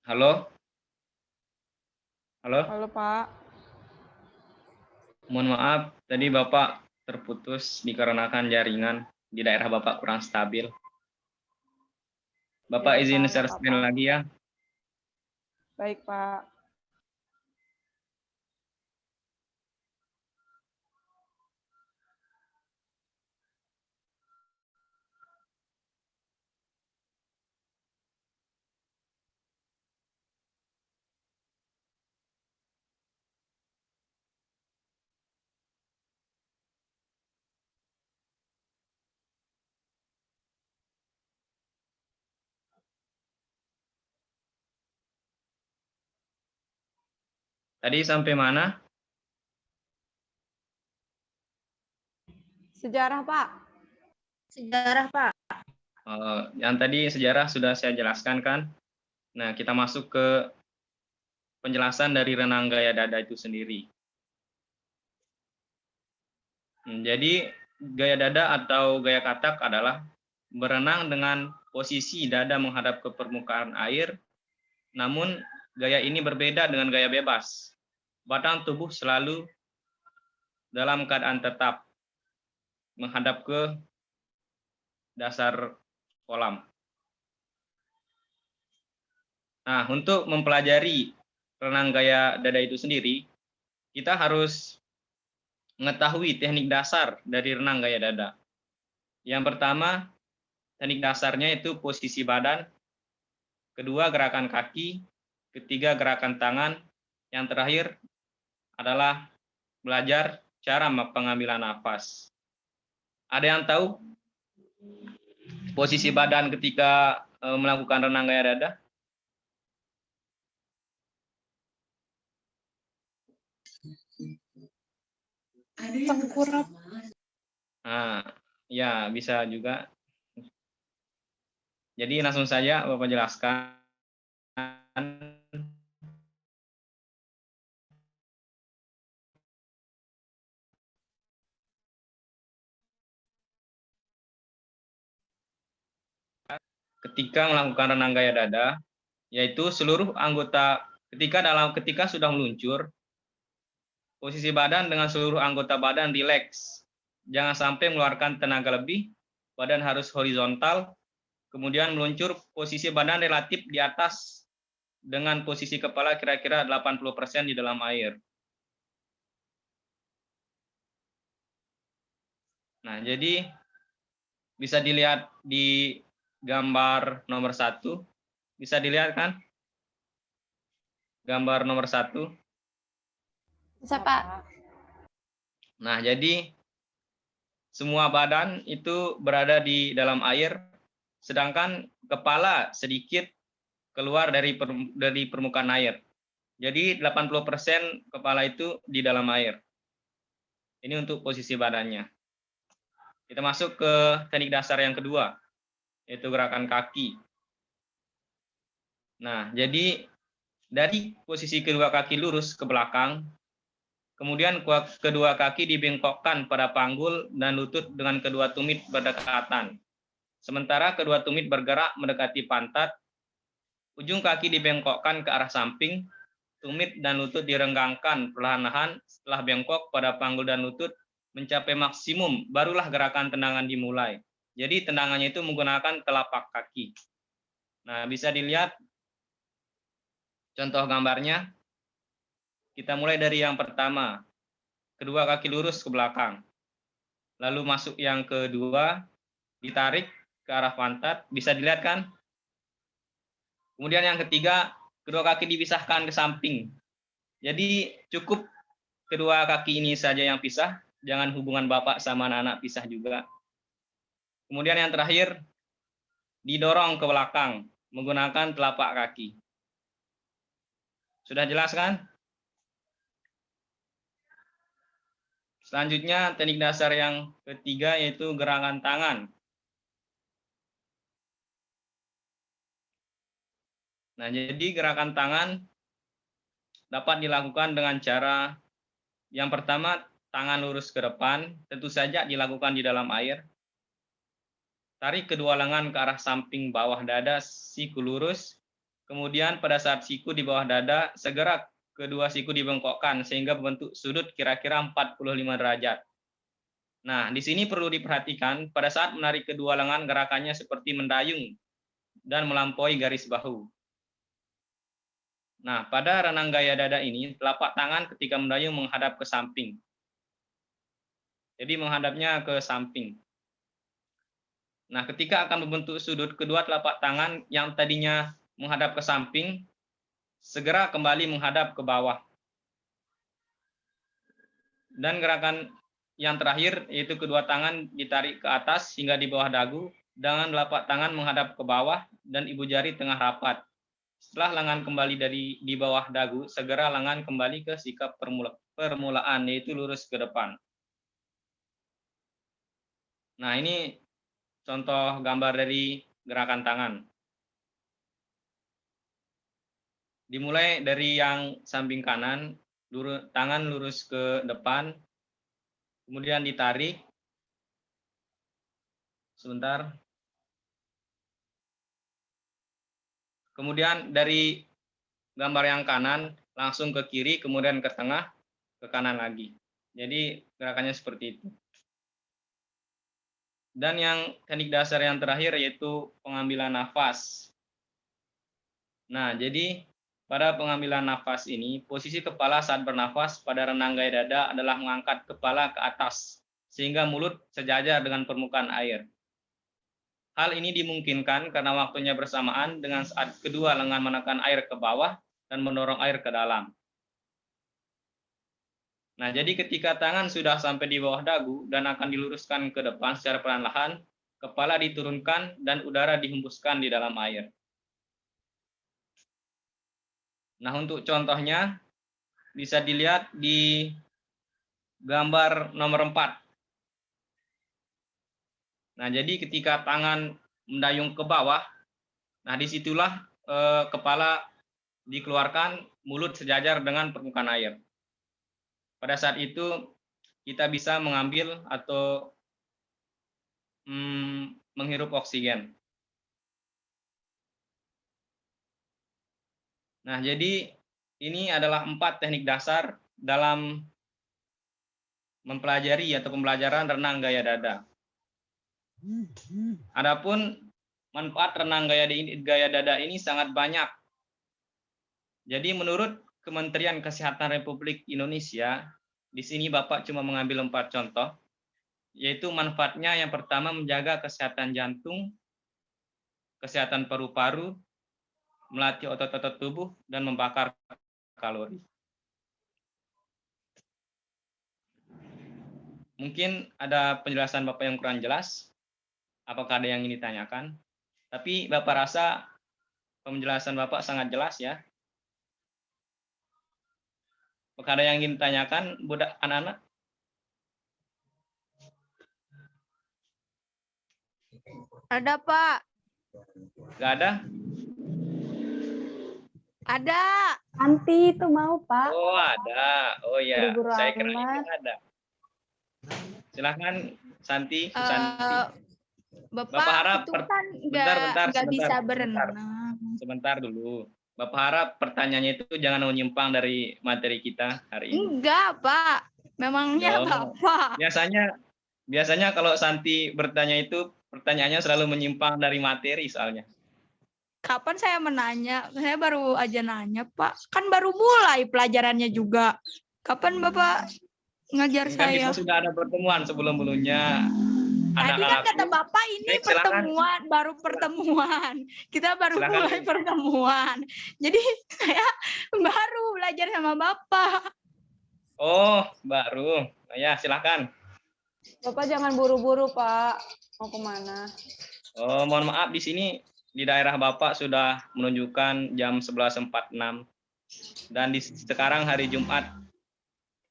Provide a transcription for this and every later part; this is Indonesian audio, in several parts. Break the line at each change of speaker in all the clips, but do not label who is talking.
Halo, halo.
Halo Pak.
Mohon maaf, tadi Bapak terputus dikarenakan jaringan di daerah Bapak kurang stabil. Bapak
Ya
izin
Pak, nggak
share screen
apa-apa.
lagi ya.
Baik Pak.
Tadi sampai mana?
Sejarah Pak.
Sejarah, Pak.
Yang tadi sejarah sudah saya jelaskan kan. Nah, kita masuk ke penjelasan dari renang gaya dada itu sendiri. Jadi gaya dada atau gaya katak adalah berenang dengan posisi dada menghadap ke permukaan air, namun gaya ini berbeda dengan gaya bebas. Batang tubuh selalu dalam keadaan tetap menghadap ke dasar kolam. Nah, untuk mempelajari renang gaya dada itu sendiri, kita harus mengetahui teknik dasar dari renang gaya dada. Yang pertama, teknik dasarnya itu posisi badan, kedua gerakan kaki, ketiga gerakan tangan, yang terakhir adalah belajar cara pengambilan nafas. Ada yang tahu posisi badan ketika melakukan renang gaya dada?
Tengkurap.
Nah, ya bisa juga. Jadi langsung saja Bapak jelaskan. Ketika melakukan renang gaya dada, yaitu seluruh anggota ketika sudah meluncur, posisi badan dengan seluruh anggota badan rileks. Jangan sampai mengeluarkan tenaga lebih, badan harus horizontal, kemudian meluncur posisi badan relatif di atas dengan posisi kepala kira-kira 80% di dalam air. Nah, jadi bisa dilihat di gambar nomor 1. Bisa dilihat kan? Gambar nomor 1.
Bisa, Pak.
Nah, jadi semua badan itu berada di dalam air, sedangkan kepala sedikit keluar dari permukaan air. Jadi 80% kepala itu di dalam air. Ini untuk posisi badannya. Kita masuk ke teknik dasar yang kedua, yaitu gerakan kaki. Nah, jadi dari posisi kedua kaki lurus ke belakang, kemudian kedua kaki dibengkokkan pada panggul dan lutut dengan kedua tumit berdekatan. Sementara kedua tumit bergerak mendekati pantat, ujung kaki dibengkokkan ke arah samping, tumit dan lutut direnggangkan perlahan-lahan. Setelah bengkok pada panggul dan lutut mencapai maksimum, barulah gerakan tendangan dimulai. Jadi tendangannya itu menggunakan telapak kaki. Nah, bisa dilihat contoh gambarnya. Kita mulai dari yang pertama, kedua kaki lurus ke belakang. Lalu masuk yang kedua, ditarik ke arah pantat, bisa dilihat kan? Kemudian yang ketiga, kedua kaki dipisahkan ke samping. Jadi cukup kedua kaki ini saja yang pisah, jangan hubungan bapak sama anak-anak pisah juga. Kemudian yang terakhir, didorong ke belakang menggunakan telapak kaki. Sudah jelas kan? Selanjutnya teknik dasar yang ketiga yaitu gerakan tangan. Nah, jadi gerakan tangan dapat dilakukan dengan cara yang pertama, tangan lurus ke depan, tentu saja dilakukan di dalam air. Tarik kedua lengan ke arah samping bawah dada, siku lurus. Kemudian pada saat siku di bawah dada, segera kedua siku dibengkokkan sehingga membentuk sudut kira-kira 45 derajat. Nah, di sini perlu diperhatikan pada saat menarik kedua lengan gerakannya seperti mendayung dan melampaui garis bahu. Nah, pada renang gaya dada ini, telapak tangan ketika mendayung menghadap ke samping. Jadi menghadapnya ke samping. Nah, ketika akan membentuk sudut, kedua telapak tangan yang tadinya menghadap ke samping, segera kembali menghadap ke bawah. Dan gerakan yang terakhir, yaitu kedua tangan ditarik ke atas hingga di bawah dagu, dengan telapak tangan menghadap ke bawah dan ibu jari tengah rapat. Setelah lengan kembali dari di bawah dagu, segera lengan kembali ke sikap permulaan, yaitu lurus ke depan. Nah, ini contoh gambar dari gerakan tangan. Dimulai dari yang samping kanan, tangan lurus ke depan, kemudian ditarik. Sebentar. Kemudian dari gambar yang kanan, langsung ke kiri, kemudian ke tengah, ke kanan lagi. Jadi gerakannya seperti itu. Dan yang teknik dasar yang terakhir yaitu pengambilan nafas. Nah, jadi pada pengambilan nafas ini, posisi kepala saat bernafas pada renang gaya dada adalah mengangkat kepala ke atas, sehingga mulut sejajar dengan permukaan air. Hal ini dimungkinkan karena waktunya bersamaan dengan saat kedua lengan menekan air ke bawah dan mendorong air ke dalam. Nah, jadi ketika tangan sudah sampai di bawah dagu dan akan diluruskan ke depan secara perlahan-lahan, kepala diturunkan dan udara dihembuskan di dalam air. Nah, untuk contohnya bisa dilihat di gambar nomor 4. Nah, jadi ketika tangan mendayung ke bawah, nah disitulah kepala dikeluarkan, mulut sejajar dengan permukaan air. Pada saat itu kita bisa mengambil atau menghirup oksigen. Nah, jadi ini adalah 4 teknik dasar dalam mempelajari atau pembelajaran renang gaya dada. Adapun manfaat renang gaya dada ini sangat banyak. Jadi menurut Kementerian Kesehatan Republik Indonesia, di sini Bapak cuma mengambil 4 contoh, yaitu manfaatnya yang pertama menjaga kesehatan jantung, kesehatan paru-paru, melatih otot-otot tubuh, dan membakar kalori. Mungkin ada penjelasan Bapak yang kurang jelas, apakah ada yang ingin ditanyakan? Tapi Bapak rasa penjelasan Bapak sangat jelas ya. Apakah ada yang ingin ditanyakan, budak anak-anak?
Ada, Pak.
Nggak ada?
Ada.
Nanti itu mau, Pak.
Oh, ada. Oh ya,
Buru-buru
saya kira
amat.
itu ada. Silahkan, Santi. Santi.
Bapak
harap
itu kan
bentar,
nggak bisa
sebentar.
berenang.
Sebentar dulu. Bapak harap pertanyaannya itu jangan menyimpang dari materi kita hari ini.
Enggak, Pak. Memangnya
Oh,
Bapak.
Biasanya kalau Santi bertanya itu pertanyaannya selalu menyimpang dari materi soalnya.
Kapan saya menanya? Saya baru aja nanya, Pak. Kan baru mulai pelajarannya juga. Kapan Bapak ngajar
Kan
saya?
kita sudah ada pertemuan sebelum-sebelumnya.
Tadi kan kata Bapak ini
Baik, silakan.
baru pertemuan. Kita baru
Silakan.
mulai pertemuan. Jadi saya baru belajar sama Bapak.
Oh, baru. Nah, ya, silakan.
Bapak jangan buru-buru, Pak. Mau kemana?
Oh, mohon maaf di sini di daerah Bapak sudah menunjukkan jam 11.46 dan sekarang hari Jumat.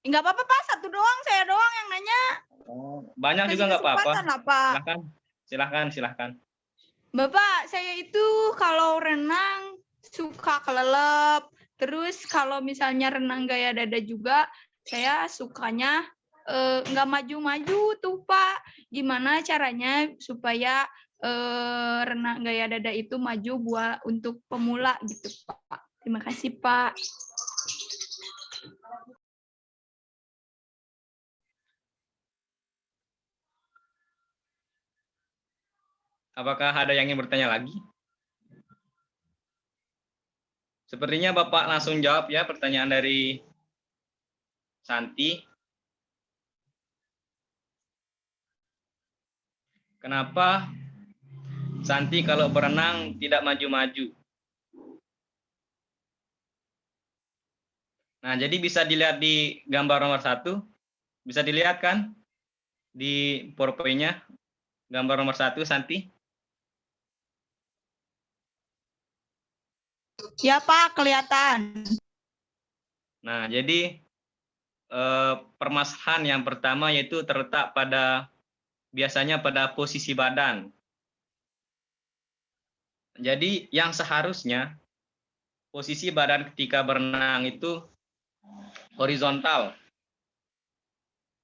Enggak apa-apa, Pak. Satu doang, saya doang yang nanya.
Oh, banyak
Kasih
juga nggak apa-apa.
kesempatan lah, Pak.
Silahkan.
Bapak, saya itu kalau renang suka kelelep. Terus kalau misalnya renang gaya dada juga, saya sukanya nggak maju-maju tuh, Pak. Gimana caranya supaya renang gaya dada itu maju buat untuk pemula gitu, Pak. Terima kasih, Pak.
Apakah ada yang ingin bertanya lagi? Sepertinya Bapak langsung jawab ya pertanyaan dari Santi. Kenapa Santi kalau berenang tidak maju-maju? Nah, jadi bisa dilihat di gambar nomor 1. Bisa dilihat kan di PowerPoint-nya gambar nomor 1, Santi?
Ya, Pak, kelihatan.
Nah, jadi permasalahan yang pertama yaitu terletak biasanya pada posisi badan. Jadi yang seharusnya posisi badan ketika berenang itu horizontal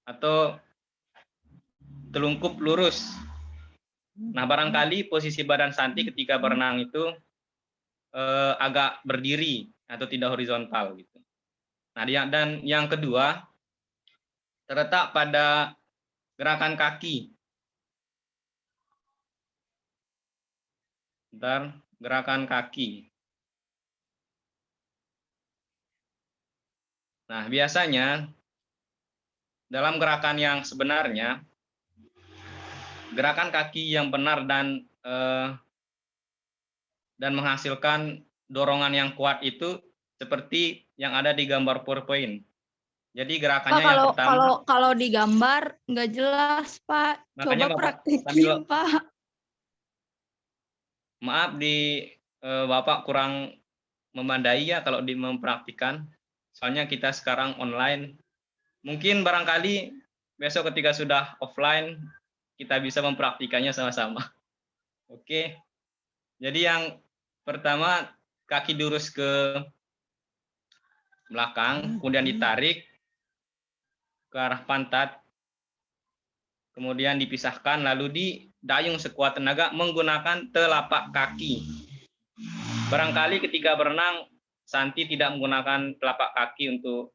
atau telungkup lurus. Nah, barangkali posisi badan Santi ketika berenang itu agak berdiri atau tidak horizontal gitu. Nah, dan yang kedua terletak pada gerakan kaki. Bentar, gerakan kaki. Nah, biasanya dalam gerakan yang sebenarnya, gerakan kaki yang benar dan menghasilkan dorongan yang kuat itu seperti yang ada di gambar PowerPoint. Jadi
Pak,
gerakannya yang pertama,
kalau digambar nggak jelas, Pak.
makanya
Coba
Bapak
praktekin, Pak.
maaf Bapak kurang memandai ya kalau mempraktikkan. Soalnya kita sekarang online. Mungkin barangkali besok ketika sudah offline kita bisa mempraktikannya sama-sama. Oke. Jadi yang pertama kaki lurus ke belakang, kemudian ditarik ke arah pantat, kemudian dipisahkan, lalu didayung sekuat tenaga menggunakan telapak kaki. Barangkali ketika berenang, Santi tidak menggunakan telapak kaki untuk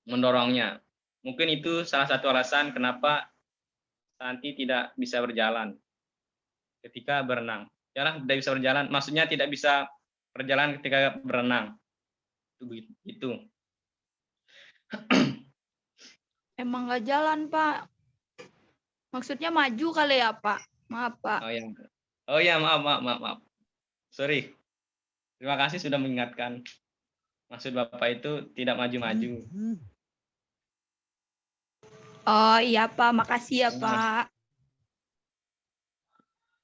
mendorongnya. Mungkin itu salah satu alasan kenapa Santi tidak bisa berjalan ketika berenang. Tidak bisa berjalan, maksudnya tidak bisa berjalan ketika berenang. Itu.
Emang nggak jalan, Pak. Maksudnya maju kali ya, Pak. Maaf, Pak.
Oh ya, maaf. Sorry. Terima kasih sudah mengingatkan. Maksud Bapak itu tidak maju-maju.
Oh iya, Pak. Makasih ya, Pak.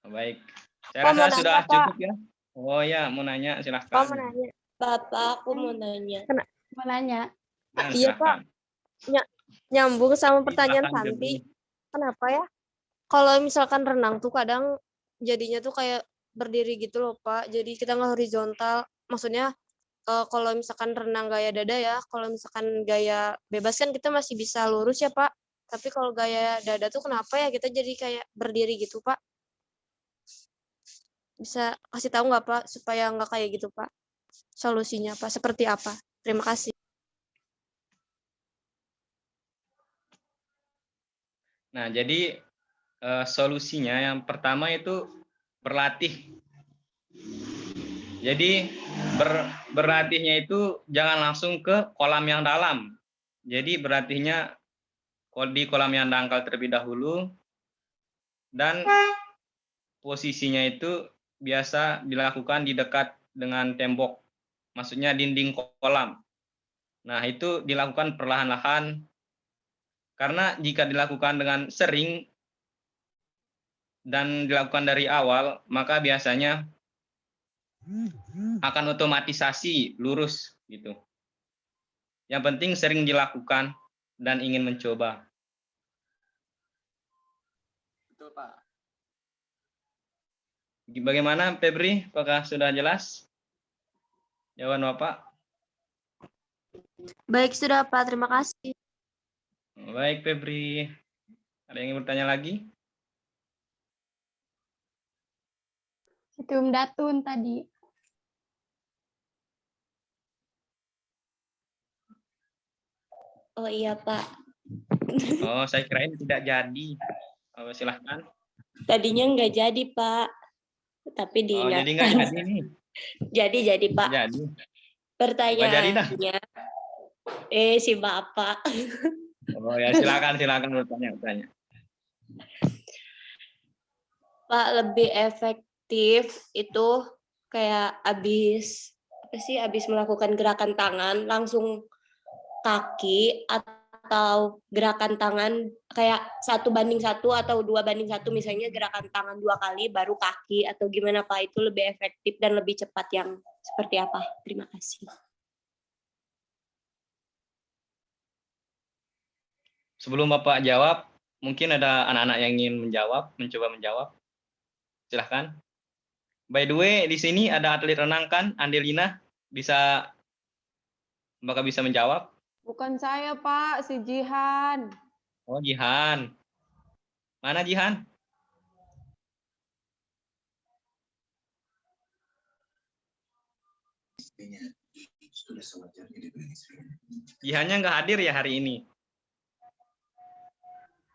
Baik. Saya
Pak,
rasa
mau
sudah
nanya,
cukup ya. Oh ya, mau nanya silahkan.
Pak mau nanya. Bapak, aku mau nanya.
Mau nanya.
Nah,
Iya, Pak.
silahkan.
Nyambung sama pertanyaan
Silakan,
Santi.
Febri.
Kenapa ya? Kalau misalkan renang tuh kadang jadinya tuh kayak berdiri gitu loh, Pak. Jadi kita nggak horizontal. Maksudnya kalau misalkan renang gaya dada ya, kalau misalkan gaya bebas kan kita masih bisa lurus ya, Pak. Tapi kalau gaya dada tuh kenapa ya kita jadi kayak berdiri gitu, Pak? Bisa kasih tahu nggak, Pak, supaya nggak kayak gitu, Pak? Solusinya, Pak, seperti apa? Terima kasih.
Nah, jadi solusinya yang pertama itu berlatih. Jadi berlatihnya itu jangan langsung ke kolam yang dalam. Jadi berlatihnya di kolam yang dangkal terlebih dahulu, dan posisinya itu biasa dilakukan di dekat dengan tembok, maksudnya dinding kolam. Nah, itu dilakukan perlahan-lahan, karena jika dilakukan dengan sering dan dilakukan dari awal, maka biasanya akan otomatisasi lurus gitu. Yang penting sering dilakukan dan ingin mencoba. Betul, Pak. Bagaimana, Febri? Apakah sudah jelas jawaban Bapak?
Baik, sudah, Pak. Terima kasih.
Baik, Febri. Ada yang ingin bertanya lagi?
Sitium Datun tadi.
Oh iya Pak,
Oh, saya kirain tidak jadi. Oh, silahkan.
tadinya nggak jadi Pak, tapi
Oh, jadi nggak
diingatkan.
jadi nih.
Jadi Pak.
Nggak jadi. Nggak jadi dah.
Pertanyaannya, si Bapak.
Oh ya, silakan bertanya.
Pak, lebih efektif itu kayak habis melakukan gerakan tangan langsung kaki, atau gerakan tangan kayak 1:1 atau 2:1, misalnya gerakan tangan 2 kali baru kaki, atau gimana Pak? Itu lebih efektif dan lebih cepat yang seperti apa? Terima kasih.
Sebelum Bapak jawab, mungkin ada anak-anak yang ingin mencoba menjawab. Silahkan. By the way, di sini ada atlet renang kan, Andelina, Apakah bisa menjawab?
Bukan saya, Pak, si Jihan.
Oh, Jihan. Mana Jihan? Jihannya nggak hadir ya hari ini?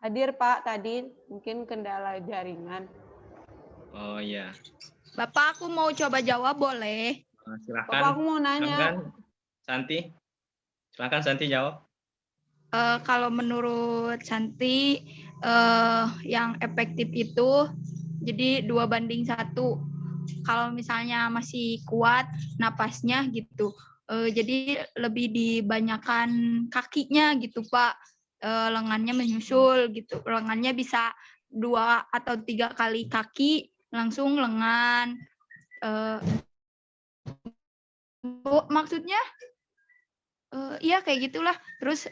Hadir, Pak, tadi. Mungkin kendala jaringan.
Oh iya.
Bapak, aku mau coba jawab boleh?
Silakan.
Bapak, aku mau nanya.
Silakan, Santi. Silakan Santi jawab.
Kalau menurut Santi, yang efektif itu jadi 2:1. Kalau misalnya masih kuat napasnya gitu, jadi lebih dibanyakan kakinya gitu Pak. Lengannya menyusul gitu, lengannya bisa 2 atau 3 kali kaki langsung lengan. Maksudnya iya kayak gitulah. Terus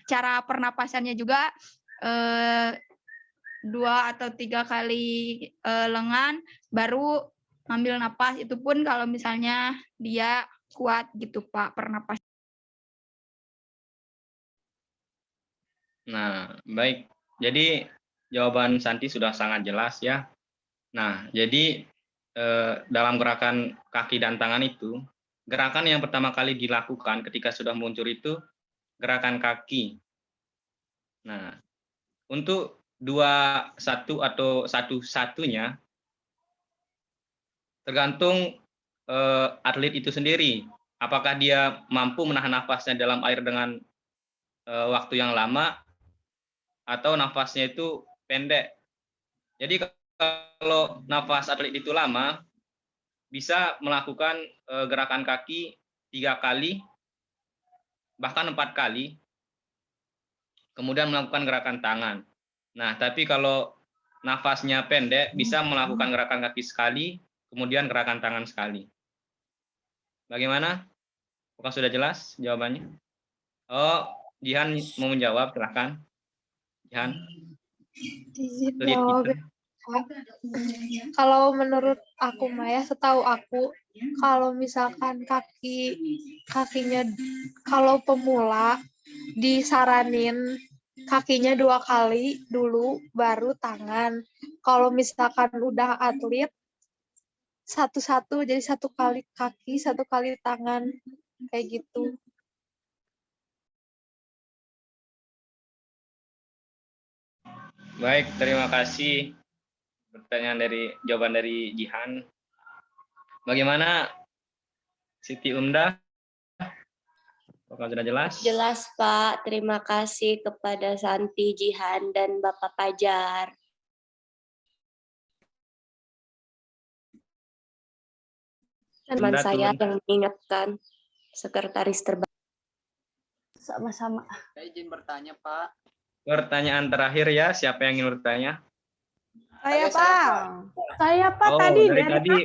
cara pernapasannya juga 2 atau 3 kali lengan baru ngambil napas, itu pun kalau misalnya dia kuat gitu Pak pernapas.
Nah, baik. Jadi jawaban Santi sudah sangat jelas ya. Nah, jadi dalam gerakan kaki dan tangan itu, gerakan yang pertama kali dilakukan ketika sudah muncul itu gerakan kaki. Nah, untuk 2-1 atau 1-1-nya tergantung atlet itu sendiri. Apakah dia mampu menahan nafasnya dalam air dengan waktu yang lama atau nafasnya itu pendek. Jadi kalau nafas atlet itu lama, bisa melakukan gerakan kaki 3 kali, bahkan 4 kali, kemudian melakukan gerakan tangan. Nah, tapi kalau nafasnya pendek, bisa melakukan gerakan kaki sekali, kemudian gerakan tangan sekali. Bagaimana? Apakah sudah jelas jawabannya? Oh, Jihan mau menjawab, silahkan. Jihan. Atlet kita.
Kalau menurut aku Maya, setahu aku, kalau misalkan kakinya, kalau pemula disaranin kakinya 2 kali dulu, baru tangan. Kalau misalkan udah atlet, 1-1, jadi 1 kali kaki, 1 kali tangan, kayak gitu.
Baik, terima kasih jawaban dari Jihan. Bagaimana Siti Umda? Apakah sudah jelas?
Jelas Pak, terima kasih kepada Santi, Jihan, dan Bapak Pajar. Teman saya yang mengingatkan, sekretaris terbaik.
Sama-sama.
Saya izin bertanya, Pak.
Pertanyaan terakhir ya, siapa yang ingin bertanya?
Saya, Pak. Saya, Pak,
Oh,
tadi.
dari tadi.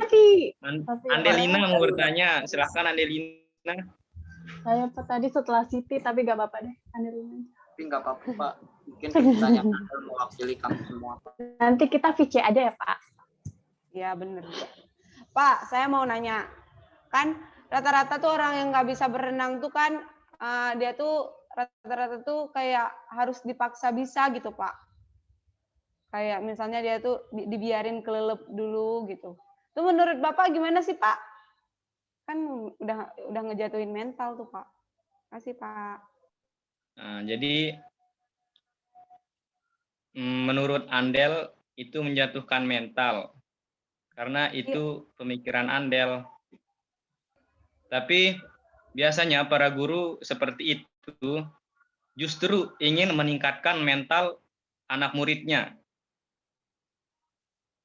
Tapi,
Andelina mau bertanya, silakan Andelina.
Saya, Pak, tadi setelah Siti, tapi gak apa-apa deh. Andelina.
Tapi nggak apa-apa, Pak. Mungkin pertanyaan mewakili kami semua, Pak.
Nanti kita VC aja ya, Pak. Iya, bener. Pak, saya mau nanya. Kan rata-rata tuh orang yang nggak bisa berenang tuh kan, dia tuh rata-rata tuh kayak harus dipaksa bisa gitu, Pak. Kayak misalnya dia tuh dibiarin kelelep dulu gitu. Itu menurut Bapak gimana sih, Pak? Kan udah ngejatuhin mental tuh, Pak. Kasih, Pak.
Nah, jadi menurut Andel itu menjatuhkan mental karena itu pemikiran Andel. Tapi biasanya para guru seperti itu justru ingin meningkatkan mental anak muridnya.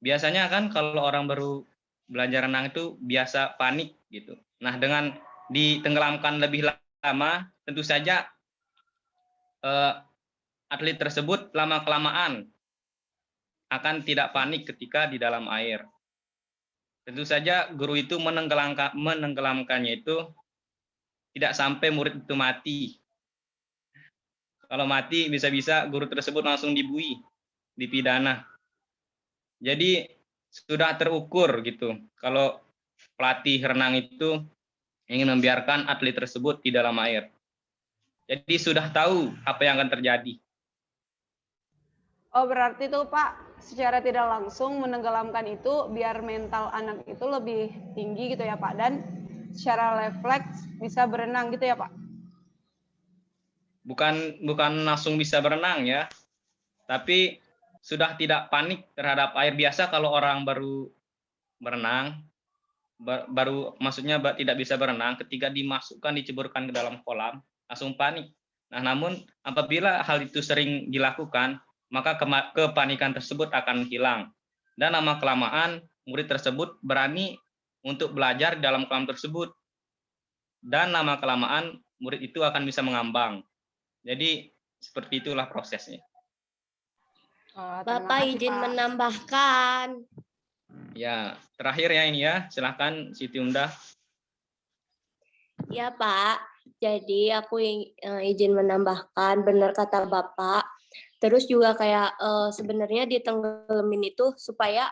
Biasanya kan kalau orang baru belajar renang itu biasa panik gitu. Nah, dengan ditenggelamkan lebih lama, tentu saja atlet tersebut lama-kelamaan akan tidak panik ketika di dalam air. Tentu saja guru itu menenggelamkannya itu tidak sampai murid itu mati. Kalau mati bisa-bisa guru tersebut langsung dibui, dipidana. Jadi sudah terukur gitu. Kalau pelatih renang itu ingin membiarkan atlet tersebut di dalam air. Jadi sudah tahu apa yang akan terjadi.
Oh, berarti tuh Pak, secara tidak langsung menenggelamkan itu biar mental anak itu lebih tinggi gitu ya Pak, dan secara refleks bisa berenang gitu ya Pak?
Bukan langsung bisa berenang ya, tapi sudah tidak panik terhadap air. Biasa kalau orang baru berenang, maksudnya tidak bisa berenang, ketika diceburkan ke dalam kolam, langsung panik. Nah, namun apabila hal itu sering dilakukan, maka kepanikan tersebut akan hilang. Dan lama-kelamaan murid tersebut berani untuk belajar di dalam kolam tersebut. Dan lama-kelamaan murid itu akan bisa mengambang. Jadi seperti itulah prosesnya.
Bapak izin menambahkan.
Ya, terakhir ya ini ya, silahkan Siti Unda.
Ya Pak, jadi aku izin menambahkan, benar kata Bapak. Terus juga kayak sebenarnya ditenggelamin itu supaya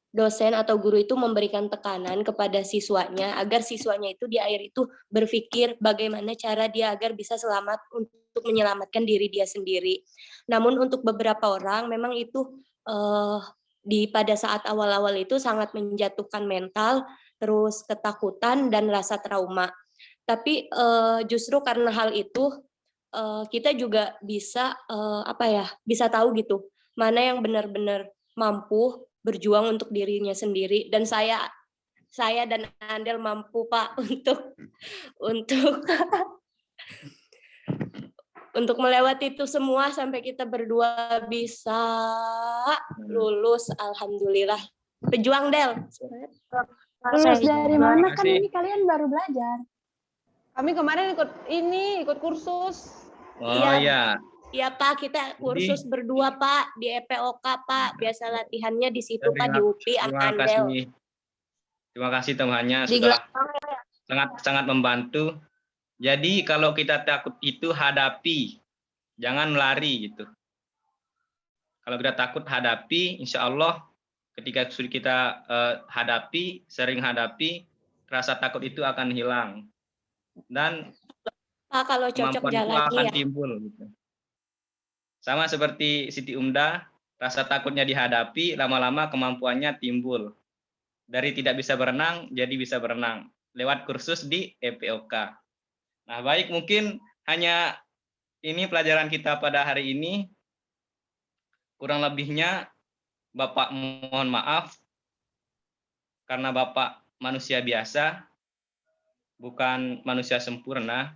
dosen atau guru itu memberikan tekanan kepada siswanya agar siswanya itu di air itu berpikir bagaimana cara dia agar bisa selamat untuk menyelamatkan diri dia sendiri. Namun untuk beberapa orang memang itu pada saat awal-awal itu sangat menjatuhkan mental, terus ketakutan dan rasa trauma. Tapi justru karena hal itu kita juga bisa bisa tahu gitu mana yang benar-benar mampu berjuang untuk dirinya sendiri, dan saya dan Andel mampu Pak untuk melewati itu semua sampai kita berdua bisa lulus, alhamdulillah. Pejuang Del.
Lulus dari mana kan
Makasih.
ini kalian baru belajar?
Kami kemarin ikut kursus.
Oh
Iya.
ya.
Iya Pak, kita kursus berdua Pak di EPOK Pak. Biasa latihannya di situ Pak, di UPI Andel.
Terima kasih temannya sudah sangat membantu. Jadi kalau kita takut itu hadapi, jangan lari gitu. Kalau kita takut hadapi, insya Allah ketika sudah kita sering hadapi, rasa takut itu akan hilang. Dan
Pak, kalau cocok
kemampuan itu
jalannya
akan
ya.
timbul gitu. Sama seperti Siti Unda, rasa takutnya dihadapi, lama-lama kemampuannya timbul. Dari tidak bisa berenang, jadi bisa berenang. Lewat kursus di EPOK. Nah, baik, mungkin hanya ini pelajaran kita pada hari ini. Kurang lebihnya, Bapak mohon maaf. Karena Bapak manusia biasa, bukan manusia sempurna.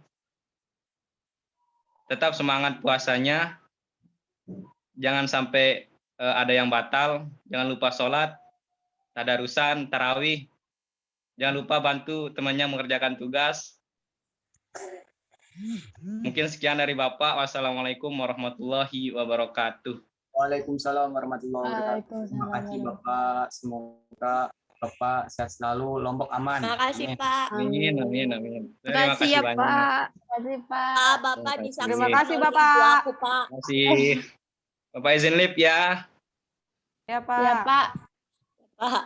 Tetap semangat puasanya. Jangan sampai ada yang batal. Jangan lupa sholat, tadarusan, tarawih. Jangan lupa bantu temannya mengerjakan tugas. Mungkin sekian dari Bapak. Wassalamualaikum warahmatullahi wabarakatuh.
Waalaikumsalam warahmatullahi wabarakatuh. Terima kasih Bapak. Semoga Bapak sehat selalu, Lombok aman.
Terima kasih Pak.
Amin.
Terima kasih ya
banyak.
Pak.
Terima kasih Pak.
Pak, Bapak disaksikan
Terima kasih,
oleh
Bapak.
ibu aku Pak.
Terima kasih. Bapak izin lift ya.
Ya Pak.
Ya Pak.
Pak.